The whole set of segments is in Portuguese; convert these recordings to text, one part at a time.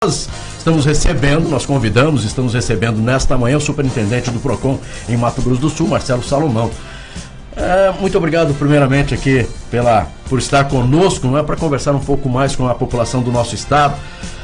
Estamos recebendo nesta manhã o superintendente do PROCON em Mato Grosso do Sul, Marcelo Salomão. Muito obrigado primeiramente aqui por estar conosco, para conversar um pouco mais com a população do nosso estado.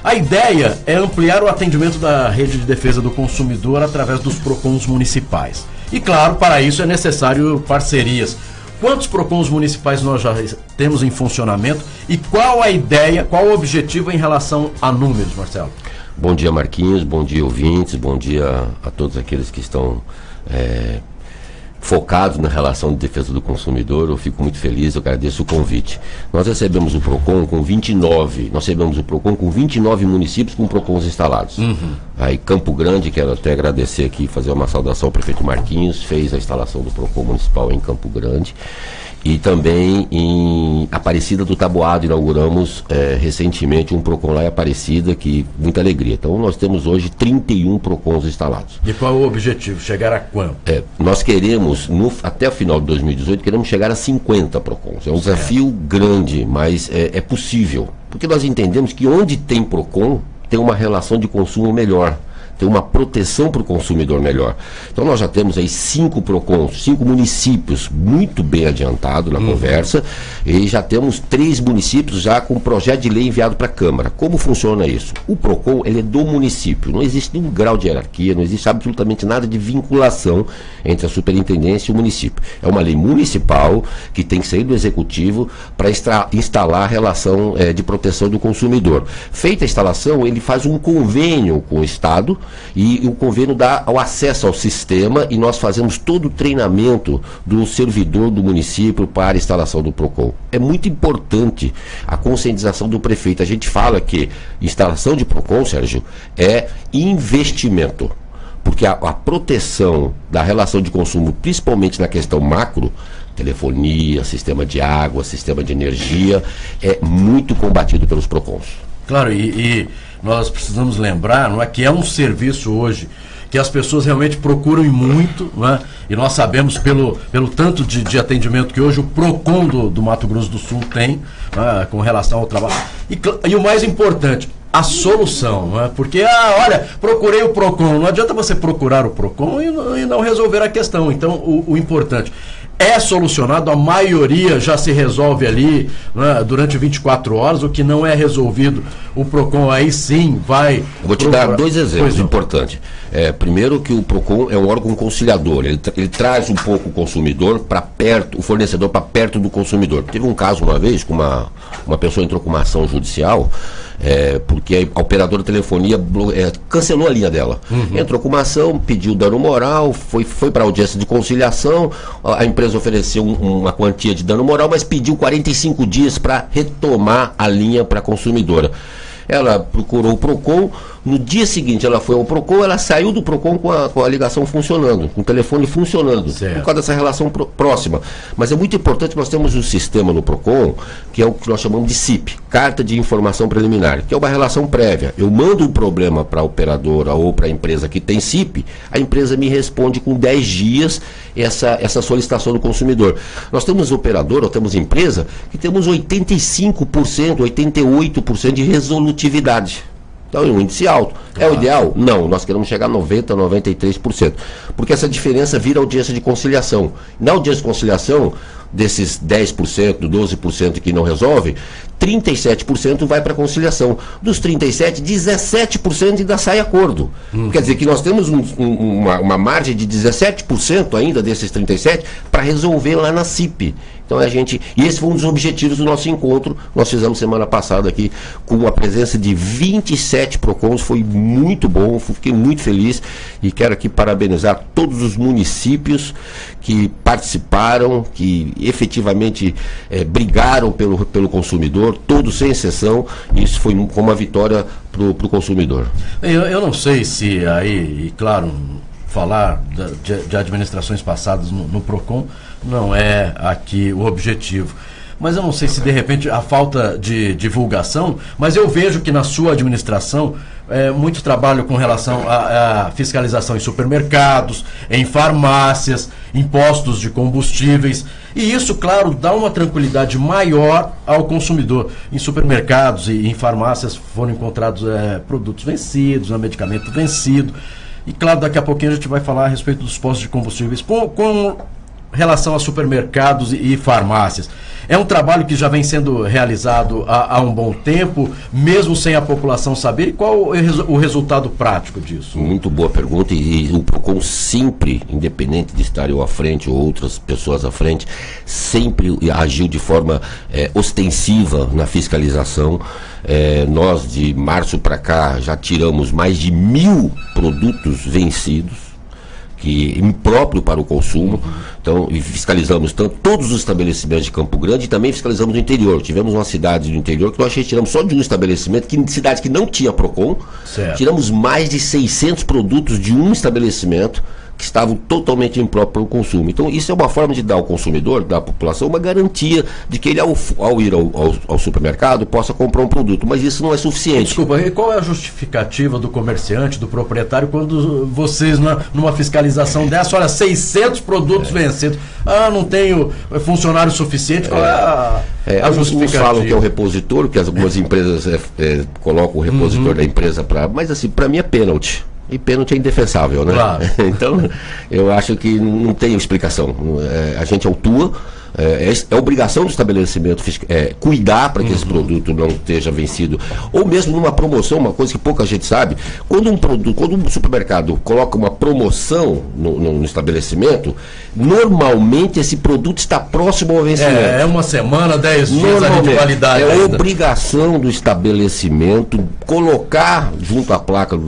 A ideia é ampliar o atendimento da rede de defesa do consumidor através dos PROCONs municipais. E claro, para isso é necessário parcerias. Quantos PROCONs municipais nós já temos em funcionamento e qual a ideia, qual o objetivo em relação a números, Marcelo? Bom dia, Marquinhos, bom dia, ouvintes, bom dia a todos aqueles que estão focados na relação de defesa do consumidor. Eu fico muito feliz, eu agradeço o convite. Nós recebemos o PROCON com 29 municípios com PROCONs instalados. Aí Campo Grande, quero até agradecer aqui, fazer uma saudação ao prefeito Marquinhos, fez a instalação do PROCON municipal em Campo Grande. E também em Aparecida do Taboado inauguramos recentemente um PROCON lá em Aparecida, que muita alegria. Então nós temos hoje 31 PROCONs instalados. E qual é o objetivo? Chegar a quanto? Nós queremos, até o final de 2018, queremos chegar a 50 PROCONs. É um desafio grande, mas é possível. Porque nós entendemos que onde tem PROCON, tem uma relação de consumo melhor. Tem uma proteção para o consumidor melhor. Então nós já temos aí 5 PROCONs, 5 municípios muito bem adiantado na conversa, e já temos 3 municípios já com projeto de lei enviado para a Câmara. Como funciona isso? O PROCON, ele é do município, não existe nenhum grau de hierarquia, não existe absolutamente nada de vinculação entre a superintendência e o município. É uma lei municipal que tem que sair do executivo para instalar a relação de proteção do consumidor. Feita a instalação, ele faz um convênio com o Estado, e o convênio dá o acesso ao sistema, e nós fazemos todo o treinamento do servidor do município para a instalação do PROCON. É muito importante a conscientização do prefeito. A gente fala que instalação de PROCON, Sérgio, é investimento, porque a proteção da relação de consumo, principalmente na questão macro, telefonia, sistema de água, sistema de energia, é muito combatido pelos PROCONs. Claro, e nós precisamos lembrar, que é um serviço hoje que as pessoas realmente procuram muito, e nós sabemos pelo tanto de atendimento que hoje o PROCON do Mato Grosso do Sul tem, com relação ao trabalho. E o mais importante, a solução, porque, olha, procurei o PROCON. Não adianta você procurar o PROCON e não resolver a questão. Então, o importante é solucionado, a maioria já se resolve ali durante 24 horas, o que não é resolvido, o PROCON aí sim vai... Vou te dar 2 exemplos importantes. Primeiro, que o PROCON é um órgão conciliador, ele traz um pouco o consumidor para perto, o fornecedor para perto do consumidor. Teve um caso uma vez, que uma pessoa entrou com uma ação judicial, porque a operadora de telefonia cancelou a linha dela. Entrou com uma ação, pediu dano moral, foi para a audiência de conciliação, a empresa ofereceu uma quantia de dano moral, mas pediu 45 dias para retomar a linha para a consumidora. Ela procurou o PROCON, no dia seguinte ela foi ao PROCON, ela saiu do PROCON com a ligação funcionando, com o telefone funcionando, certo, por causa dessa relação próxima. Mas é muito importante, nós temos um sistema no PROCON, que é o que nós chamamos de CIP, Carta de Informação Preliminar, que é uma relação prévia. Eu mando um problema para a operadora ou para a empresa que tem CIP, a empresa me responde com 10 dias essa solicitação do consumidor. Nós temos operadora, temos empresa, que temos 85%, 88% de resolutividade. Então é um índice alto. É o ideal? Não, nós queremos chegar a 90%, 93%. Porque essa diferença vira audiência de conciliação. Na audiência de conciliação, desses 10%, 12% que não resolve, 37% vai para conciliação. Dos 37%, 17% ainda sai acordo. Quer dizer que nós temos uma margem de 17% ainda desses 37% para resolver lá na CIP. Então e esse foi um dos objetivos do nosso encontro. Nós fizemos semana passada aqui com a presença de 27 PROCONs, foi muito bom, fiquei muito feliz e quero aqui parabenizar todos os municípios que participaram, que efetivamente brigaram pelo consumidor, todos sem exceção. Isso foi uma vitória para o consumidor. Eu não sei se aí, e claro, falar de administrações passadas no PROCON não é aqui o objetivo. Mas eu não sei se de repente a falta de divulgação, mas eu vejo que na sua administração muito trabalho com relação à fiscalização em supermercados, em farmácias, em postos de combustíveis. E isso, claro, dá uma tranquilidade maior ao consumidor. Em supermercados e em farmácias foram encontrados produtos vencidos, medicamento vencido. E, claro, daqui a pouquinho a gente vai falar a respeito dos postos de combustíveis. Com relação a supermercados e farmácias, é um trabalho que já vem sendo realizado há um bom tempo, mesmo sem a população saber. E qual é o resultado prático disso? Muito boa pergunta, e o PROCON sempre, independente de estar eu à frente ou outras pessoas à frente, sempre agiu de forma ostensiva na fiscalização. Nós, de março para cá, já tiramos mais de 1.000 produtos vencidos, que impróprio para o consumo. Então, e fiscalizamos todos os estabelecimentos de Campo Grande, e também fiscalizamos no interior. Tivemos uma cidade do interior que nós retiramos só de um estabelecimento, cidade que não tinha PROCON, certo. Tiramos mais de 600 produtos de um estabelecimento que estavam totalmente impróprios para o consumo. Então, isso é uma forma de dar ao consumidor, da população, uma garantia de que ele, ao ir ao supermercado, possa comprar um produto. Mas isso não é suficiente. Desculpa, e qual é a justificativa do comerciante, do proprietário, quando vocês, numa fiscalização dessa, olha, 600 produtos vencidos, não tenho funcionário suficiente, qual é a justificativa? Alguns falam que é o repositor, que algumas empresas colocam o repositor da empresa para... Mas, assim, para mim é pênalti. E pênalti é indefensável, né? Claro. Então, eu acho que não tem explicação. A gente autua, é obrigação do estabelecimento cuidar para que esse produto não esteja vencido. Ou mesmo numa promoção, uma coisa que pouca gente sabe, quando um supermercado coloca uma promoção no estabelecimento, normalmente esse produto está próximo ao vencimento. É uma semana, 10 dias ali de validade. É obrigação do estabelecimento colocar junto à placa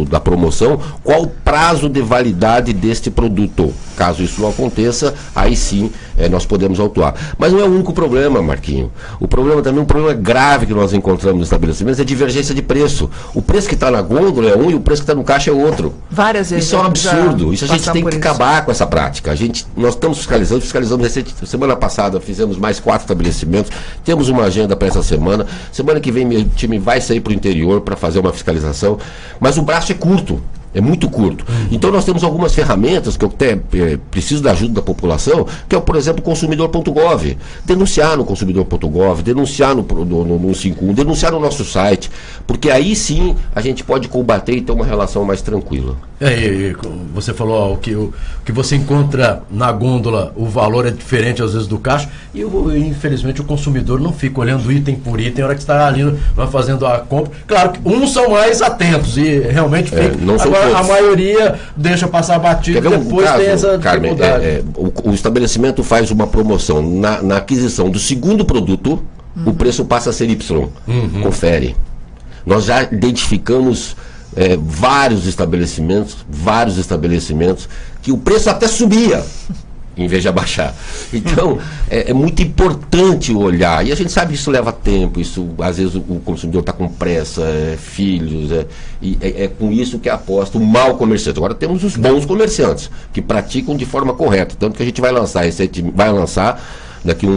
da promoção qual o prazo de validade deste produto. Caso isso não aconteça, aí sim nós podemos autuar. Mas não é o único problema, Marquinho. O problema também, um problema grave que nós encontramos nos estabelecimentos é a divergência de preço. O preço que está na gôndola é um e o preço que está no caixa é outro. Várias vezes. Isso é um absurdo. Isso a gente tem que acabar com essa prática. Nós estamos fiscalizando semana passada fizemos mais 4 estabelecimentos, temos uma agenda para essa semana. Semana que vem meu time vai sair para o interior para fazer uma fiscalização, mas o braço é curto. É muito curto. Então nós temos algumas ferramentas que eu até preciso da ajuda da população, que é, por exemplo, o consumidor.gov. Denunciar no consumidor.gov, denunciar no 151, denunciar no nosso site, porque aí sim a gente pode combater e ter uma relação mais tranquila. Você falou que você encontra na gôndola, o valor é diferente às vezes do caixa, e infelizmente o consumidor não fica olhando item por item na hora que está ali fazendo a compra. Claro que uns são mais atentos e realmente fica. Não são Agora, a maioria deixa passar batido e depois tem essa dificuldade. O estabelecimento faz uma promoção na aquisição do segundo produto, o preço passa a ser Y. Confere. Nós já identificamos vários estabelecimentos que o preço até subia em vez de abaixar. Então, é muito importante olhar. E a gente sabe que isso leva tempo, isso, às vezes o consumidor está com pressa, filhos, e é com isso que aposta o mau comerciante. Agora temos os bons comerciantes, que praticam de forma correta. Tanto que a gente vai lançar daqui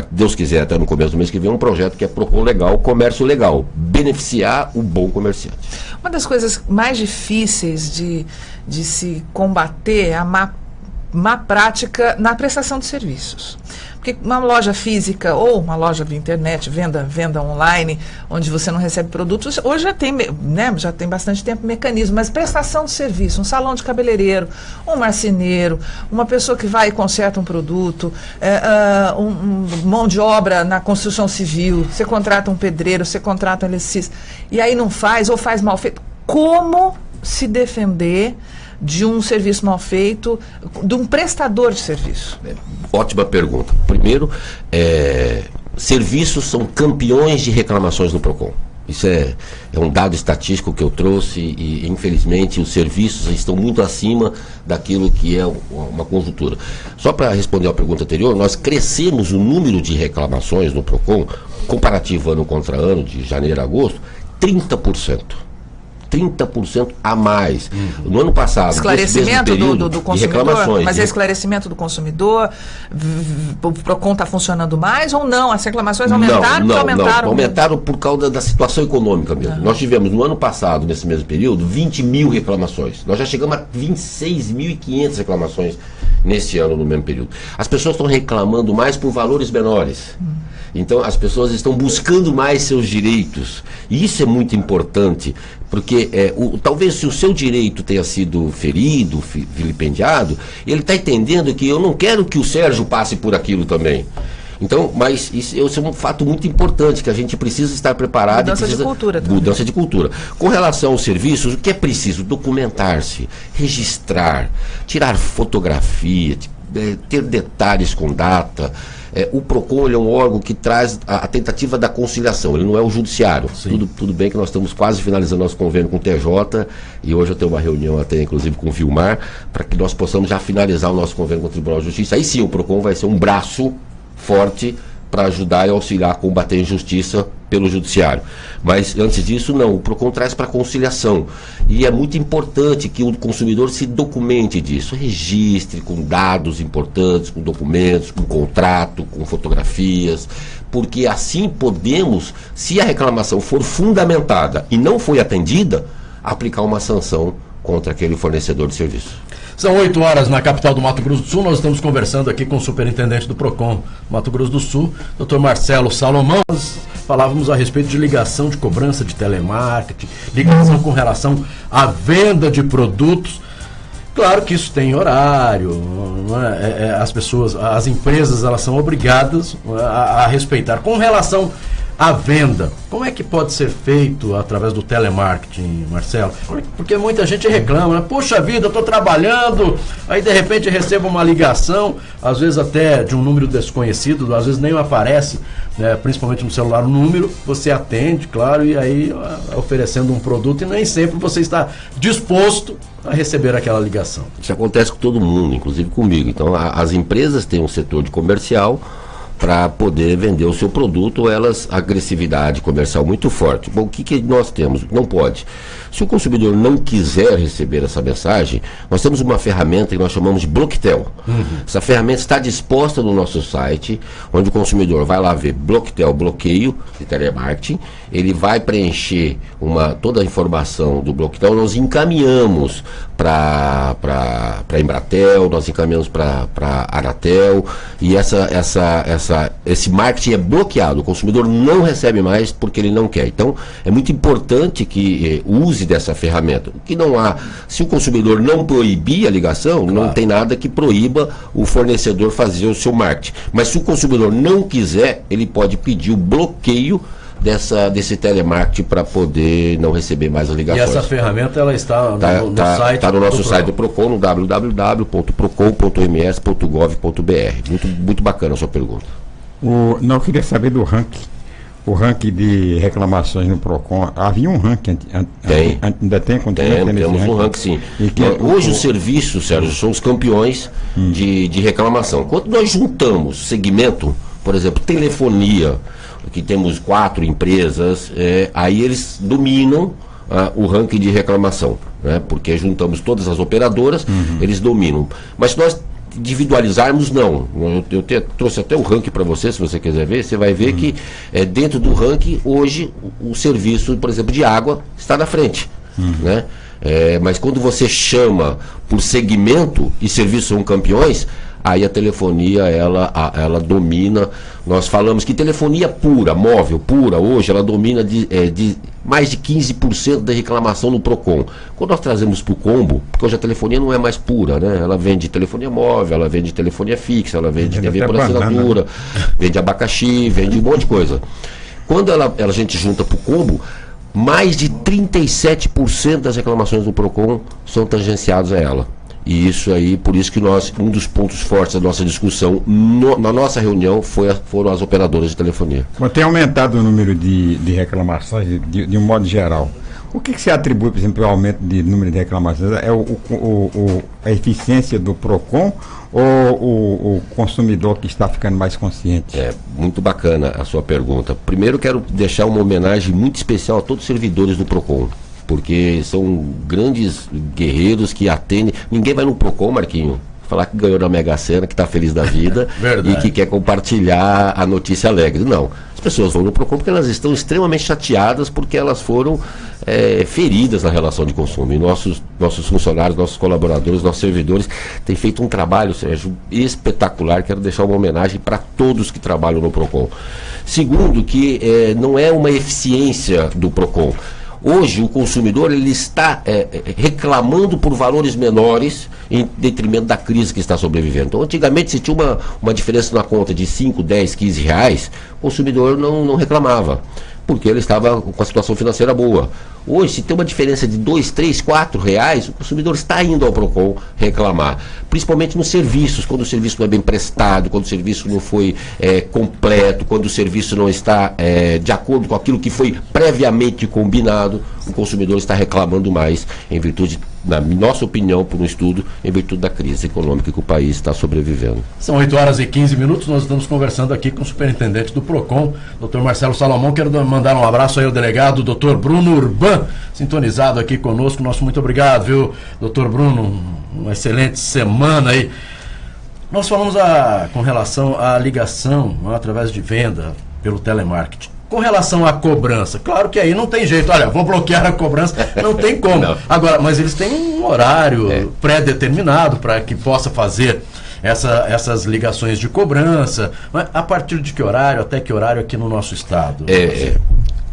Deus quiser, até no começo do mês que vem, um projeto que é PROCON legal, comércio legal, beneficiar o bom comerciante. Uma das coisas mais difíceis de se combater é a má prática na prestação de serviços. Porque uma loja física ou uma loja de internet, venda online, onde você não recebe produtos, hoje já tem bastante tempo mecanismo, mas prestação de serviço, um salão de cabeleireiro, um marceneiro, uma pessoa que vai e conserta um produto, mão de obra na construção civil, você contrata um pedreiro, você contrata um eletricista, e aí não faz ou faz mal feito. Como se defender de um serviço mal feito, de um prestador de serviço? Ótima pergunta. Primeiro, serviços são campeões de reclamações no PROCON. Isso é um dado estatístico que eu trouxe e, infelizmente, os serviços estão muito acima daquilo que é uma conjuntura. Só para responder à pergunta anterior, nós crescemos o número de reclamações no PROCON, comparativo ano contra ano, de janeiro a agosto, 30%. 30% a mais. No ano passado, esclarecimento período, do consumidor, reclamações, mas é esclarecimento do consumidor, o PROCON está funcionando mais ou não? As reclamações aumentaram? Não, aumentaram por causa da situação econômica mesmo. Nós tivemos no ano passado, nesse mesmo período, 20 mil reclamações. Nós já chegamos a 26.500 reclamações nesse ano, no mesmo período. As pessoas estão reclamando mais por valores menores. Então as pessoas estão buscando mais seus direitos. E isso é muito importante, porque talvez se o seu direito tenha sido ferido, vilipendiado, ele está entendendo que eu não quero que o Sérgio passe por aquilo também. Então, mas isso é um fato muito importante, que a gente precisa estar preparado. Mudança de cultura também. Mudança de cultura. Com relação aos serviços, o que é preciso? Documentar-se, registrar, tirar fotografia, ter detalhes com data. O PROCON é um órgão que traz a tentativa da conciliação, ele não é o judiciário. Tudo bem que nós estamos quase finalizando nosso convênio com o TJ, e hoje eu tenho uma reunião até inclusive com o Vilmar, para que nós possamos já finalizar o nosso convênio com o Tribunal de Justiça. Aí sim o PROCON vai ser um braço forte para ajudar e auxiliar a combater a injustiça pelo judiciário. Mas antes disso, não, o PROCON traz para conciliação. E é muito importante que o consumidor se documente disso, registre com dados importantes, com documentos, com contrato, com fotografias, porque assim podemos, se a reclamação for fundamentada e não foi atendida, aplicar uma sanção contra aquele fornecedor de serviço. São 8 horas na capital do Mato Grosso do Sul. Nós estamos conversando aqui com o superintendente do PROCON Mato Grosso do Sul, Dr. Marcelo Salomão. Nós falávamos a respeito de ligação de cobrança de telemarketing, ligação com relação à venda de produtos. Claro que isso tem horário, não é? As empresas, elas são obrigadas a respeitar. Com relação à venda, como é que pode ser feito através do telemarketing, Marcelo? Porque muita gente reclama, né? Puxa vida, eu estou trabalhando, aí de repente recebo uma ligação, às vezes até de um número desconhecido, às vezes nem aparece, né? Principalmente no celular, o número, você atende, claro, e aí oferecendo um produto, e nem sempre você está disposto a receber aquela ligação. Isso acontece com todo mundo, inclusive comigo. Então as empresas têm um setor de comercial para poder vender o seu produto, elas, agressividade comercial muito forte. Bom, o que nós temos? Não pode. Se o consumidor não quiser receber essa mensagem, nós temos uma ferramenta que nós chamamos de Bloquetel. Essa ferramenta está disposta no nosso site, onde o consumidor vai lá ver Bloquetel, bloqueio de telemarketing, ele vai preencher toda a informação do Bloquetel, nós encaminhamos para a Embratel, nós encaminhamos para a Anatel, e esse marketing é bloqueado, o consumidor não recebe mais porque ele não quer. Então é muito importante que use dessa ferramenta. O que não há, se o consumidor não proibir a ligação, claro, não tem nada que proíba o fornecedor fazer o seu marketing. Mas se o consumidor não quiser, ele pode pedir o bloqueio desse telemarketing para poder não receber mais as ligações. E essa ferramenta, ela está no site? Está no nosso site do PROCON, no www.procon.ms.gov.br. Muito bacana a sua pergunta. Não, eu queria saber do ranking. O ranking de reclamações no PROCON. Havia um ranking? Ainda tem? Temos um ranking, sim. Hoje os serviços, Sérgio, são os campeões de reclamação. Quando nós juntamos segmento, por exemplo, telefonia, que temos 4 empresas, aí eles dominam o ranking de reclamação, né? Porque juntamos todas as operadoras, eles dominam. Mas se nós individualizarmos, não. Eu trouxe até o ranking para você, se você quiser ver, você vai ver que dentro do ranking, hoje, o serviço, por exemplo, de água está na frente, né? Mas quando você chama por segmento e serviços são campeões, aí a telefonia, ela domina. Nós falamos que telefonia pura, móvel, pura, hoje, ela domina de mais de 15% da reclamação no PROCON. Quando nós trazemos para o combo, porque hoje a telefonia não é mais pura, né? Ela vende telefonia móvel, ela vende telefonia fixa, ela vende TV por assinatura, vende abacaxi, vende um monte de coisa. Quando a gente junta para o combo, mais de 37% das reclamações do PROCON são tangenciadas a ela. E isso aí, por isso que um dos pontos fortes da nossa discussão na nossa reunião foram as operadoras de telefonia. Tem aumentado o número de reclamações de um modo geral. O que se atribui, por exemplo, ao aumento de número de reclamações? É a eficiência do PROCON ou o consumidor que está ficando mais consciente? Muito bacana a sua pergunta. Primeiro quero deixar uma homenagem muito especial a todos os servidores do PROCON. porque são grandes guerreiros que atendem. Ninguém vai no PROCON, Marquinho, falar que ganhou na Mega Sena, que está feliz da vida e que quer compartilhar a notícia alegre. Não. As pessoas vão no PROCON porque elas estão extremamente chateadas, porque elas foram feridas na relação de consumo. E nossos funcionários, nossos colaboradores, nossos servidores têm feito um trabalho, Sérgio, espetacular. Quero deixar uma homenagem para todos que trabalham no PROCON. Segundo, que não é uma eficiência do PROCON. Hoje o consumidor ele está reclamando por valores menores em detrimento da crise que está sobrevivendo. Então, antigamente, se tinha uma diferença na conta de 5, 10, 15 reais, o consumidor não reclamava, porque ele estava com a situação financeira boa. Hoje, se tem uma diferença de 2, 3, 4 reais, o consumidor está indo ao PROCON reclamar. Principalmente nos serviços, quando o serviço não é bem prestado, quando o serviço não foi completo, quando o serviço não está de acordo com aquilo que foi previamente combinado, o consumidor está reclamando mais, em virtude, na nossa opinião, por um estudo, em virtude da crise econômica que o país está sobrevivendo. São 8h15, nós estamos conversando aqui com o superintendente do PROCON, Dr. Marcelo Salomão. Quero mandar um abraço aí ao delegado, Dr. Bruno Urban, sintonizado aqui conosco. Nosso muito obrigado, viu, Dr. Bruno? Uma excelente semana aí. Nós falamos com relação à ligação através de venda pelo telemarketing. Com relação à cobrança, claro que aí não tem jeito. Olha, vou bloquear a cobrança, não tem como. Não. Agora, mas eles têm um horário pré-determinado para que possa fazer essas ligações de cobrança. Mas a partir de que horário, até que horário aqui no nosso estado?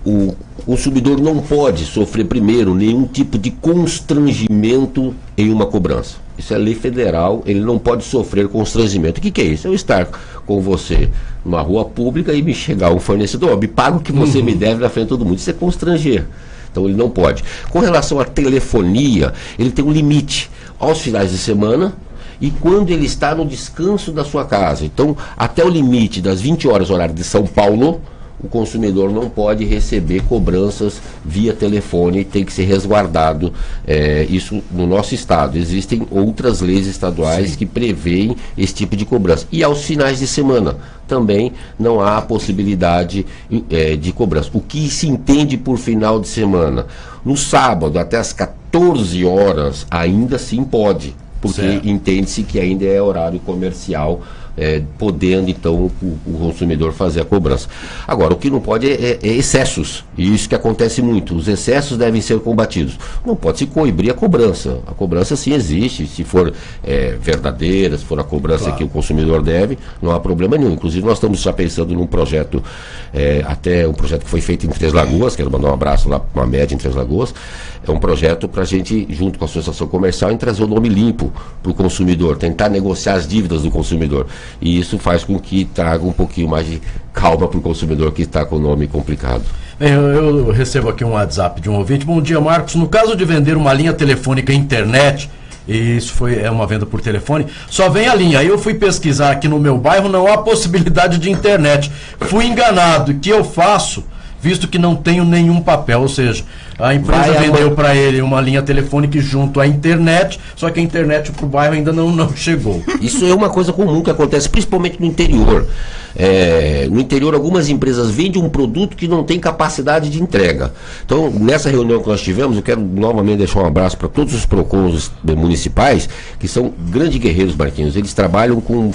O consumidor não pode sofrer, primeiro, nenhum tipo de constrangimento em uma cobrança. Isso é lei federal, ele não pode sofrer constrangimento. O que é isso? Eu estar com você numa rua pública e me chegar um fornecedor, me paga o que você me deve na frente de todo mundo. Isso é constranger. Então ele não pode. Com relação à telefonia, ele tem um limite aos finais de semana e quando ele está no descanso da sua casa. Então, até o limite das 20 horas, horário de São Paulo, o consumidor não pode receber cobranças via telefone, tem que ser resguardado. Isso no nosso estado. Existem outras leis estaduais que preveem esse tipo de cobrança. E aos finais de semana também não há possibilidade de cobrança. O que se entende por final de semana? No sábado, até as 14 horas, ainda sim pode, porque entende-se que ainda é horário comercial, podendo então o consumidor fazer a cobrança. Agora, o que não pode é excessos, e isso que acontece muito. Os excessos devem ser combatidos. Não pode se coibir a cobrança. A cobrança sim existe, se for verdadeira, se for a cobrança que o consumidor deve, não há problema nenhum. Inclusive nós estamos já pensando num projeto, até um projeto que foi feito em Três Lagoas, quero mandar um abraço lá para uma média em Três Lagoas. É um projeto para a gente, junto com a Associação Comercial, trazer o nome limpo para o consumidor, tentar negociar as dívidas do consumidor. E isso faz com que traga um pouquinho mais de calma para o consumidor que está com o nome complicado. Eu recebo aqui um WhatsApp de um ouvinte. Bom dia, Marcos. No caso de vender uma linha telefônica internet, e isso é uma venda por telefone, só vem a linha. Aí eu fui pesquisar aqui no meu bairro, não há possibilidade de internet. Fui enganado. O que eu faço, visto que não tenho nenhum papel? Ou seja, a empresa vendeu para ele uma linha telefônica junto à internet, só que a internet para o bairro ainda não chegou. Isso é uma coisa comum que acontece, principalmente no interior. No interior, algumas empresas vendem um produto que não tem capacidade de entrega. Então, nessa reunião que nós tivemos, eu quero novamente deixar um abraço para todos os PROCONs municipais, que são grandes guerreiros, Marquinhos. Eles trabalham com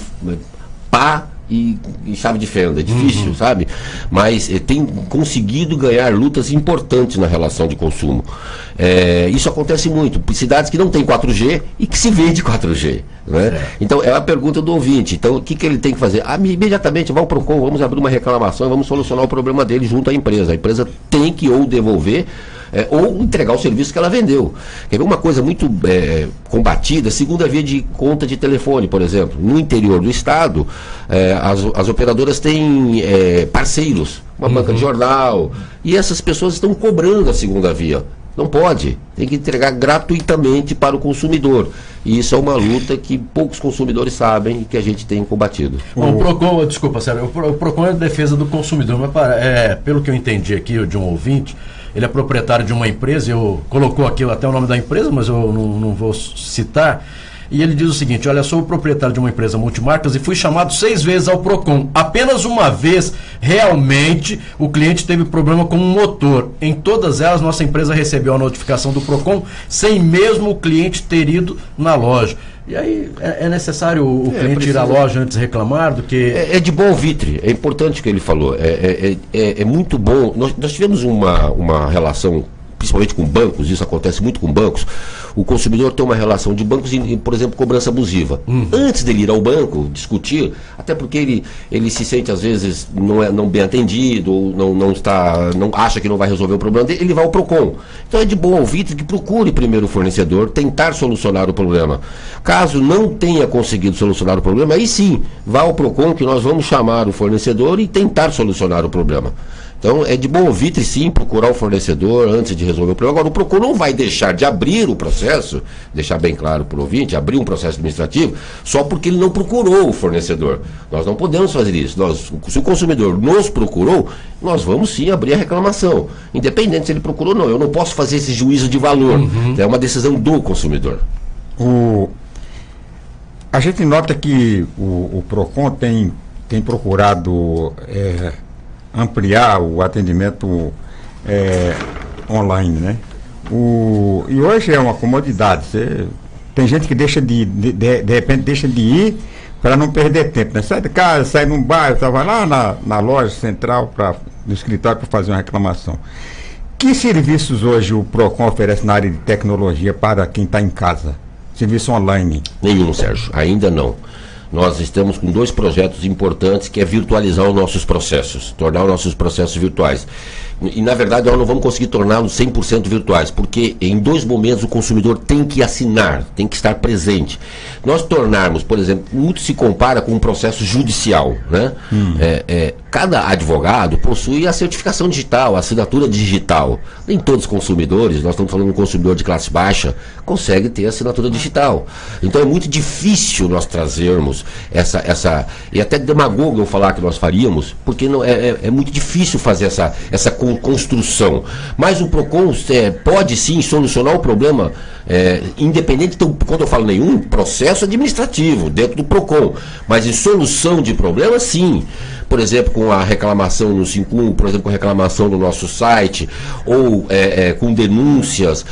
pá e chave de fenda, é difícil, sabe? Mas tem conseguido ganhar lutas importantes na relação de consumo. Isso acontece muito em cidades que não tem 4G e que se vende 4G, né? Então é a pergunta do ouvinte. Então o que ele tem que fazer? Imediatamente vai ao PROCON, vamos abrir uma reclamação e vamos solucionar o problema dele junto à empresa. A empresa tem que ou devolver ou entregar o serviço que ela vendeu. Quer ver uma coisa muito combatida? Segunda via de conta de telefone, por exemplo. No interior do estado, as operadoras têm parceiros, uma banca de jornal, e essas pessoas estão cobrando a segunda via. Não pode, tem que entregar gratuitamente para o consumidor. E isso é uma luta que poucos consumidores sabem e que a gente tem combatido. Bom, o PROCON, desculpa, Sérgio, o PROCON é a defesa do consumidor, mas pelo que eu entendi aqui de um ouvinte, ele é proprietário de uma empresa, colocou aqui até o nome da empresa, mas eu não vou citar. e ele diz o seguinte: olha, sou o proprietário de uma empresa multimarcas e fui chamado 6 vezes ao PROCON. Apenas uma vez, realmente, o cliente teve problema com um motor. Em todas elas, nossa empresa recebeu a notificação do PROCON sem mesmo o cliente ter ido na loja. E aí é necessário o cliente ir à loja antes de reclamar do que... É de bom vitre, é importante o que ele falou, é muito bom. Nós tivemos uma relação, principalmente com bancos, isso acontece muito com bancos. O consumidor tem uma relação de bancos, por exemplo, cobrança abusiva. Antes dele ir ao banco discutir, até porque ele se sente às vezes não bem atendido, ou não acha que não vai resolver o problema dele, ele vai ao PROCON. Então é de bom ouvir que procure primeiro o fornecedor, tentar solucionar o problema. Caso não tenha conseguido solucionar o problema, aí sim, vá ao PROCON, que nós vamos chamar o fornecedor e tentar solucionar o problema. Então, é de bom ouvido, sim, procurar o fornecedor antes de resolver o problema. Agora, o PROCON não vai deixar de abrir o processo, deixar bem claro para o ouvinte, abrir um processo administrativo, só porque ele não procurou o fornecedor. Nós não podemos fazer isso. Se o consumidor nos procurou, nós vamos sim abrir a reclamação. Independente se ele procurou ou não. Eu não posso fazer esse juízo de valor. É uma decisão do consumidor. A gente nota que o PROCON tem procurado... ampliar o atendimento online, né? E hoje é uma comodidade. Tem gente que deixa de repente deixa de ir para não perder tempo, né? Sai de casa, sai num bairro, vai lá na loja central do escritório para fazer uma reclamação. Que serviços hoje o PROCON oferece na área de tecnologia para quem está em casa? Serviço online? Nenhum, Sérgio, ainda não. Nós estamos com 2 projetos importantes, que é virtualizar os nossos processos, tornar os nossos processos virtuais. E, na verdade, nós não vamos conseguir torná-los 100% virtuais, porque em 2 momentos o consumidor tem que assinar, tem que estar presente. Nós tornarmos, por exemplo, muito se compara com um processo judicial, né? Cada advogado possui a certificação digital, a assinatura digital. Nem todos os consumidores, nós estamos falando de um consumidor de classe baixa, consegue ter assinatura digital. Então é muito difícil nós trazermos essa e até demagogo eu falar que nós faríamos, porque não, é muito difícil fazer essa construção. Mas o PROCON pode sim solucionar o problema, independente, então, quando eu falo nenhum, processo administrativo dentro do PROCON, mas em solução de problema, sim. Por exemplo, com a reclamação no 51, por exemplo, com a reclamação no nosso site, ou com denúncias,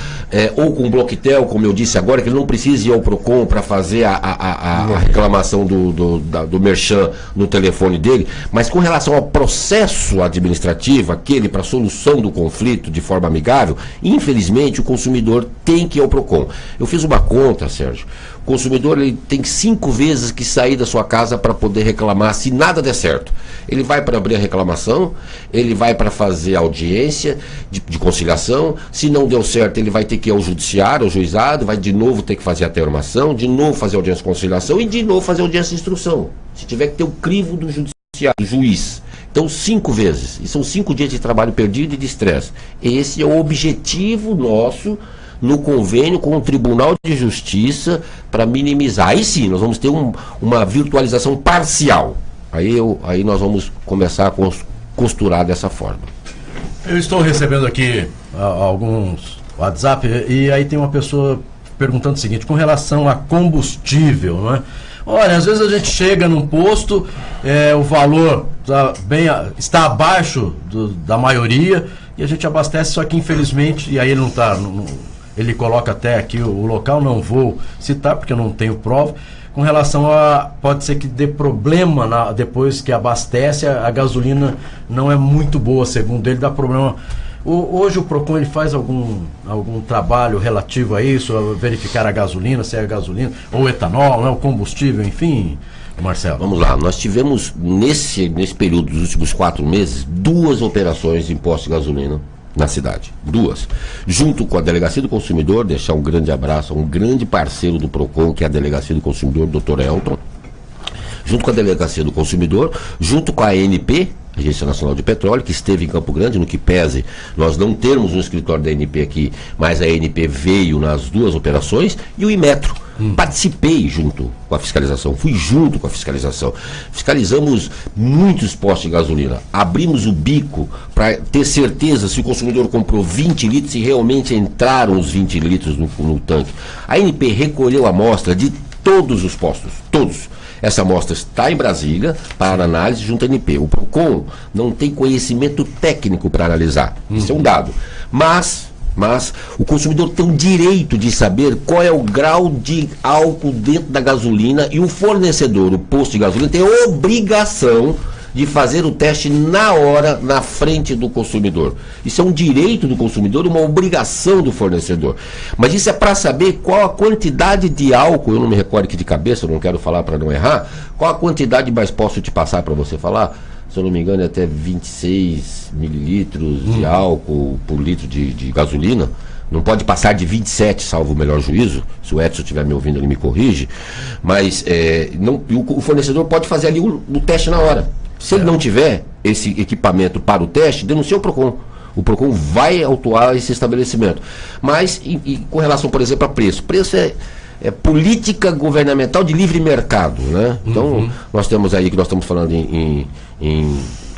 ou com o Bloquetel, como eu disse agora, que ele não precisa ir ao PROCON para fazer a reclamação do merchan no telefone dele, mas com relação ao processo administrativo, aquele para solução do conflito de forma amigável, infelizmente o consumidor tem que ir ao PROCON. Eu fiz uma conta, Sérgio. O consumidor ele tem 5 vezes que sair da sua casa para poder reclamar se nada der certo. Ele vai para abrir a reclamação, ele vai para fazer a audiência de conciliação, se não deu certo ele vai ter que ir ao judiciário, ao juizado, vai de novo ter que fazer a termação, de novo fazer audiência de conciliação e de novo fazer audiência de instrução. Se tiver que ter o crivo do judiciário, do juiz. Então 5 vezes, e são 5 dias de trabalho perdido e de estresse. Esse é o objetivo nosso no convênio com o Tribunal de Justiça para minimizar. Aí sim, nós vamos ter uma virtualização parcial. Aí nós vamos começar a costurar dessa forma. Eu estou recebendo aqui alguns WhatsApp e aí tem uma pessoa perguntando o seguinte, com relação a combustível, não é? Olha, às vezes a gente chega num posto, o valor está abaixo da maioria e a gente abastece, só que infelizmente, e aí ele não está... Ele coloca até aqui o local, não vou citar porque eu não tenho prova, com relação pode ser que dê problema depois que abastece, a gasolina não é muito boa, segundo ele, dá problema. Hoje o PROCON ele faz algum trabalho relativo a isso, a verificar a gasolina, se é a gasolina, ou etanol, né, o combustível, enfim, Marcelo? Vamos lá, nós tivemos nesse período dos últimos 4 meses, 2 operações de imposto de gasolina na cidade, 2, junto com a Delegacia do Consumidor, deixar um grande abraço a um grande parceiro do PROCON, que é a Delegacia do Consumidor, Dr. Elton, junto com a Delegacia do Consumidor, junto com a ANP, Agência Nacional de Petróleo, que esteve em Campo Grande, no que pese nós não termos um escritório da ANP aqui, mas a ANP veio nas 2 operações, e o Inmetro. Participei junto com a fiscalização, fui junto com a fiscalização. Fiscalizamos muitos postos de gasolina, abrimos o bico para ter certeza se o consumidor comprou 20 litros, se realmente entraram os 20 litros no tanque. A ANP recolheu a amostra de todos os postos, todos. Essa amostra está em Brasília para análise junto à ANP. O PROCON não tem conhecimento técnico para analisar. Isso é um dado. Mas o consumidor tem o direito de saber qual é o grau de álcool dentro da gasolina, e o fornecedor, o posto de gasolina, tem a obrigação de fazer o teste na hora, na frente do consumidor. Isso é um direito do consumidor, uma obrigação do fornecedor. Mas isso é para saber qual a quantidade de álcool, eu não me recordo aqui de cabeça, eu não quero falar para não errar, qual a quantidade, mas posso te passar para você falar? Se eu não me engano, é até 26 mililitros de álcool por litro de gasolina. Não pode passar de 27, salvo o melhor juízo. Se o Edson estiver me ouvindo, ele me corrige. Mas o fornecedor pode fazer ali o teste na hora. Se ele não tiver esse equipamento para o teste, denuncia o PROCON. O PROCON vai autuar esse estabelecimento. Mas, com relação, por exemplo, a preço. Preço é política governamental de livre mercado, né? Então, nós temos aí que nós estamos falando em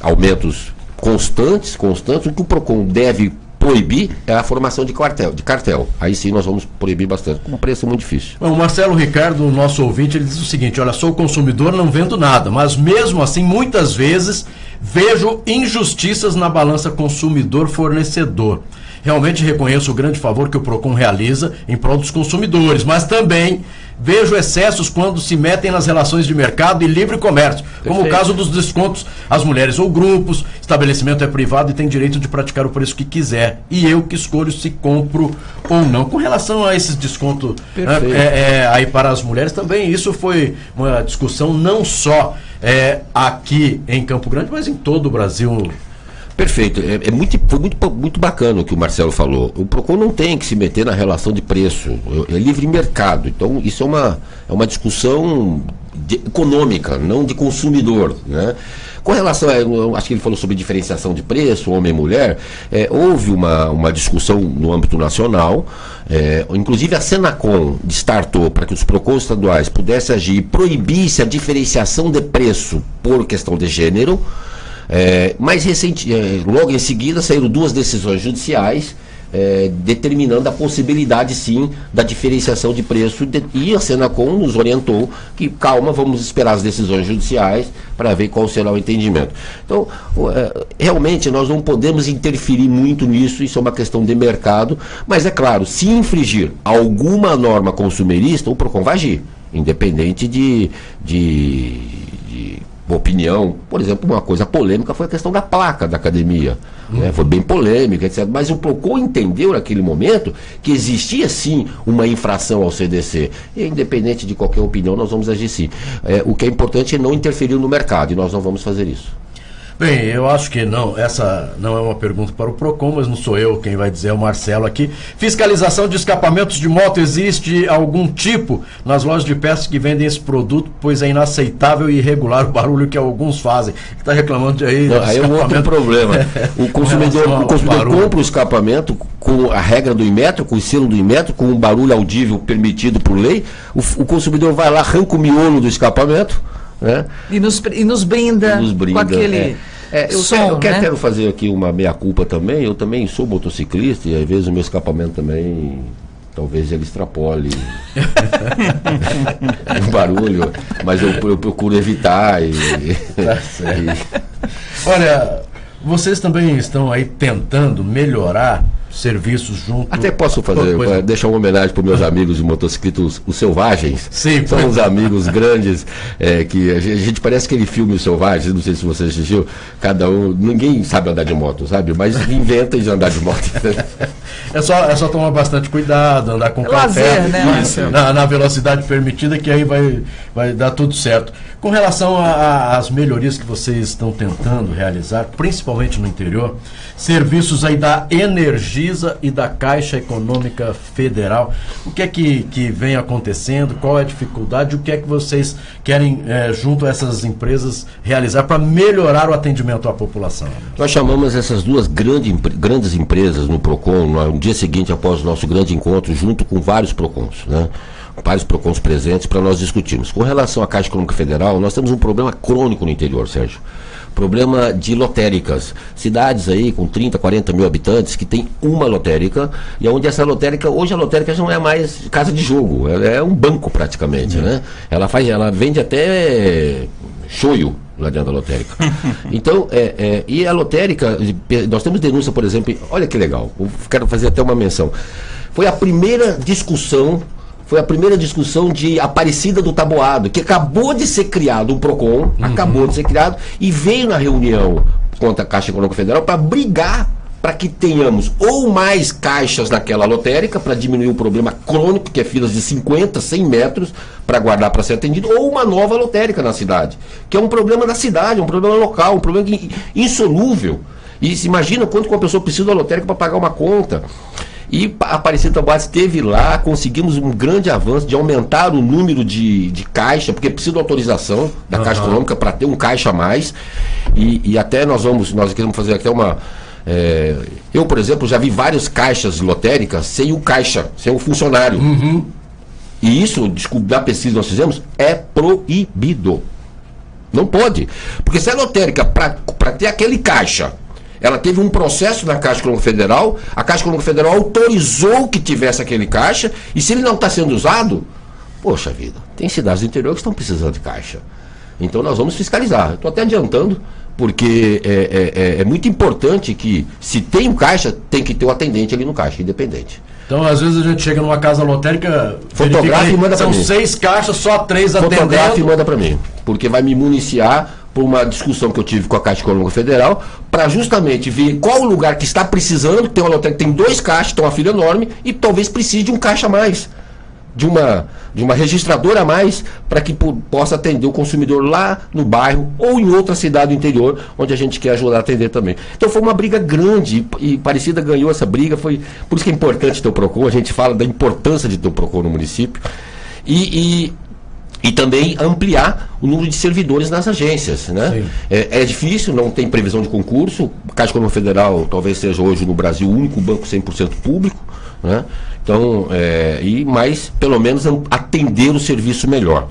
aumentos constantes. O que o PROCON deve proibir é a formação de cartel. Aí sim nós vamos proibir bastante, com um preço muito difícil. Bom, o Marcelo Ricardo, nosso ouvinte, ele diz o seguinte: olha, sou consumidor, não vendo nada, mas mesmo assim, muitas vezes, vejo injustiças na balança consumidor-fornecedor. Realmente reconheço o grande favor que o PROCON realiza em prol dos consumidores, mas também vejo excessos quando se metem nas relações de mercado e livre comércio, como o caso dos descontos às mulheres ou grupos. Estabelecimento é privado e tem direito de praticar o preço que quiser, e eu que escolho se compro ou não. Com relação a esses descontos aí para as mulheres também, isso foi uma discussão não só aqui em Campo Grande, mas em todo o Brasil. Perfeito, foi muito bacana o que o Marcelo falou. O PROCON não tem que se meter na relação de preço, é livre mercado. Então isso é uma discussão econômica, não de consumidor, né? Com relação acho que ele falou sobre diferenciação de preço, homem e mulher, houve uma discussão no âmbito nacional, inclusive a Senacom startou para que os PROCONs estaduais pudessem agir e proibisse a diferenciação de preço por questão de gênero. Logo em seguida saíram 2 decisões judiciais determinando a possibilidade sim da diferenciação de preço, e a Senacom nos orientou que calma, vamos esperar as decisões judiciais para ver qual será o entendimento. Então, realmente nós não podemos interferir muito nisso, isso é uma questão de mercado, mas é claro, se infringir alguma norma consumerista, o PROCON vai agir, independente de opinião. Por exemplo, uma coisa polêmica foi a questão da placa da academia, né? Foi bem polêmica, etc. Mas o PROCON entendeu naquele momento que existia sim uma infração ao CDC, e independente de qualquer opinião nós vamos agir sim. O que é importante é não interferir no mercado, e nós não vamos fazer isso. Bem, eu acho que não, essa não é uma pergunta para o PROCON, mas não sou eu quem vai dizer, é o Marcelo aqui. Fiscalização de escapamentos de moto, existe algum tipo nas lojas de peças que vendem esse produto, pois é inaceitável e irregular o barulho que alguns fazem. Está reclamando de aí... Não, aí é um outro problema. O consumidor compra o escapamento com a regra do Inmetro, com o selo do Inmetro, com um barulho audível permitido por lei. O consumidor vai lá, arranca o miolo do escapamento, né? E nos brinda com aquele som, eu quero fazer aqui uma meia-culpa também. Eu também sou motociclista e às vezes o meu escapamento também, talvez ele extrapole o barulho, mas eu procuro evitar. Tá certo. Olha, vocês também estão aí tentando melhorar serviços junto... Até posso deixar uma homenagem para os meus amigos de motocicleta, os Selvagens. Sim. São uns amigos grandes, que a gente parece aquele filme Os Selvagens, não sei se você assistiu, ninguém sabe andar de moto, sabe? Mas inventa de andar de moto. É só tomar bastante cuidado, andar com lazer, né? Na velocidade permitida, que aí vai dar tudo certo. Com relação às melhorias que vocês estão tentando realizar, principalmente no interior, serviços aí da energia Energisa e da Caixa Econômica Federal. O que é que vem acontecendo? Qual é a dificuldade? O que é que vocês querem, junto a essas empresas, realizar para melhorar o atendimento à população? Nós chamamos essas duas grandes empresas no PROCON, no dia seguinte após o nosso grande encontro, junto com vários PROCONs, né? Vários PROCONs presentes para nós discutirmos. Com relação à Caixa Econômica Federal, nós temos um problema crônico no interior, Sérgio. Problema de lotéricas. Cidades aí com 30, 40 mil habitantes que tem uma lotérica, e onde essa lotérica, hoje a lotérica já não é mais casa de jogo, ela é um banco praticamente, né? Ela vende até choio lá dentro da lotérica. Então, e a lotérica, nós temos denúncia, por exemplo, olha que legal, eu quero fazer até uma menção. Foi a primeira discussão de Aparecida do Taboado, que acabou de ser criado um PROCON, acabou de ser criado, e veio na reunião contra a Caixa Econômica Federal para brigar para que tenhamos ou mais caixas naquela lotérica, para diminuir o problema crônico, que é filas de 50, 100 metros para guardar para ser atendido, ou uma nova lotérica na cidade, que é um problema da cidade, um problema local, um problema insolúvel. E se imagina quanto uma pessoa precisa da lotérica para pagar uma conta. E a Aparecida do Taboado esteve lá, conseguimos um grande avanço de aumentar o número de caixa, porque precisa de autorização da Caixa Econômica para ter um caixa a mais. E até nós queremos fazer até uma... eu, por exemplo, já vi várias caixas lotéricas sem o caixa, sem o funcionário. E isso, da pesquisa que nós fizemos, é proibido. Não pode. Porque se a lotérica, para ter aquele caixa, ela teve um processo na Caixa Econômica Federal, a Caixa Econômica Federal autorizou que tivesse aquele caixa, e se ele não está sendo usado, poxa vida, tem cidades do interior que estão precisando de caixa. Então nós vamos fiscalizar. Estou até adiantando, porque é muito importante que, se tem um caixa, tem que ter o atendente ali no caixa, independente. Então, às vezes a gente chega numa casa lotérica, fotografa e manda para mim. São 6 caixas, só 3 atendendo. Fotografa e manda para mim, porque vai me municiar por uma discussão que eu tive com a Caixa Econômica Federal, para justamente ver qual o lugar que está precisando. Tem uma lotérica que tem 2 caixas, tem uma fila enorme, e talvez precise de um caixa a mais, de uma registradora a mais, para que possa atender o consumidor lá no bairro ou em outra cidade do interior, onde a gente quer ajudar a atender também. Então foi uma briga grande, e Aparecida ganhou essa briga. Por isso que é importante ter o PROCON. A gente fala da importância de ter o PROCON no município, e também ampliar o número de servidores nas agências, né? É difícil, não tem previsão de concurso. A Caixa Econômica Federal talvez seja hoje no Brasil o único banco 100% público, né? Então, mas pelo menos atender o serviço melhor.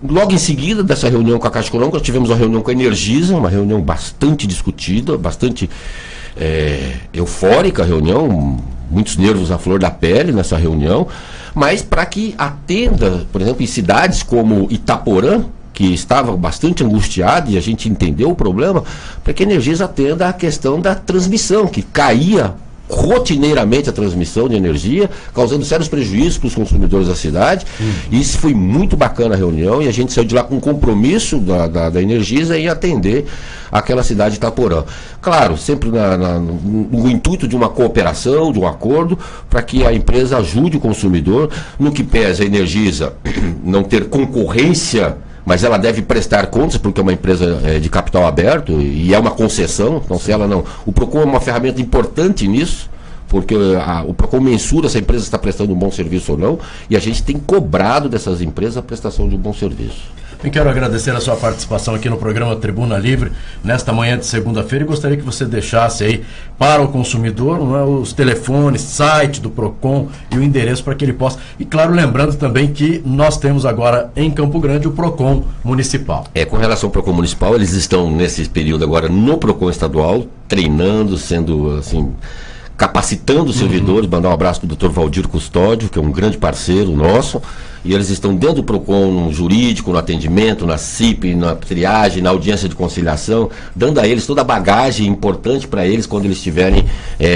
Logo em seguida dessa reunião com a Caixa Econômica, nós tivemos uma reunião com a Energisa, uma reunião bastante discutida, bastante eufórica a reunião, muitos nervos à flor da pele nessa reunião, mas para que atenda, por exemplo, em cidades como Itaporã, que estava bastante angustiado, e a gente entendeu o problema, para que a Energisa atenda a questão da transmissão, que caía rotineiramente a transmissão de energia, causando sérios prejuízos para os consumidores da cidade. Isso foi muito bacana a reunião, e a gente saiu de lá com um compromisso da Energisa em atender aquela cidade de Itaporã. Claro, sempre no intuito de uma cooperação, de um acordo, para que a empresa ajude o consumidor, no que pese a Energisa não ter concorrência, mas ela deve prestar contas, porque é uma empresa de capital aberto e é uma concessão. Então, se ela não... O PROCON é uma ferramenta importante nisso, porque o PROCON mensura se a empresa está prestando um bom serviço ou não, e a gente tem cobrado dessas empresas a prestação de um bom serviço. Eu quero agradecer a sua participação aqui no programa Tribuna Livre, nesta manhã de segunda-feira, e gostaria que você deixasse aí para o consumidor, não é, os telefones, site do PROCON e o endereço para que ele possa... E claro, lembrando também que nós temos agora em Campo Grande o PROCON Municipal. Com relação ao PROCON Municipal, eles estão nesse período agora no PROCON Estadual, treinando, sendo assim... capacitando os servidores. Mandar um abraço para o Dr. Valdir Custódio, que é um grande parceiro nosso, e eles estão dentro do PROCON, no jurídico, no atendimento, na CIP, na triagem, na audiência de conciliação, dando a eles toda a bagagem importante para eles quando eles estiverem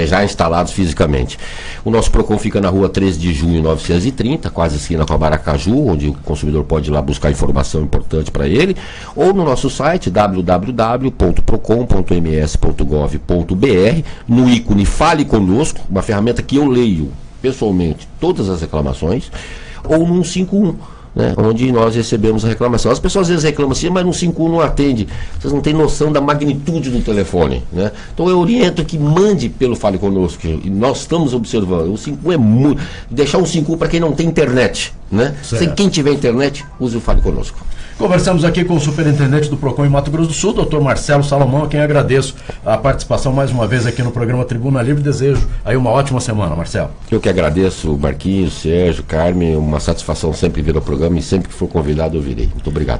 já instalados fisicamente. O nosso PROCON fica na rua 13 de junho 930, quase esquina com a Baracaju, onde o consumidor pode ir lá buscar informação importante para ele, ou no nosso site www.procon.ms.gov.br, no ícone Fale Conosco, uma ferramenta que eu leio pessoalmente todas as reclamações, ou no 151, né, onde nós recebemos a reclamação. As pessoas às vezes reclamam assim, mas no 51 não atende. Vocês não têm noção da magnitude do telefone, né? Então eu oriento que mande pelo Fale Conosco, e nós estamos observando. O 51 é muito. Deixar um 51 para quem não tem internet, né? Quem tiver internet, use o Fale Conosco. Conversamos aqui com o superintendente do PROCON em Mato Grosso do Sul, Dr. Marcelo Salomão, a quem agradeço a participação mais uma vez aqui no programa Tribuna Livre. Desejo aí uma ótima semana, Marcelo. Eu que agradeço, Marquinhos, Sérgio, Carmen, uma satisfação sempre vir ao programa, e sempre que for convidado eu virei. Muito obrigado.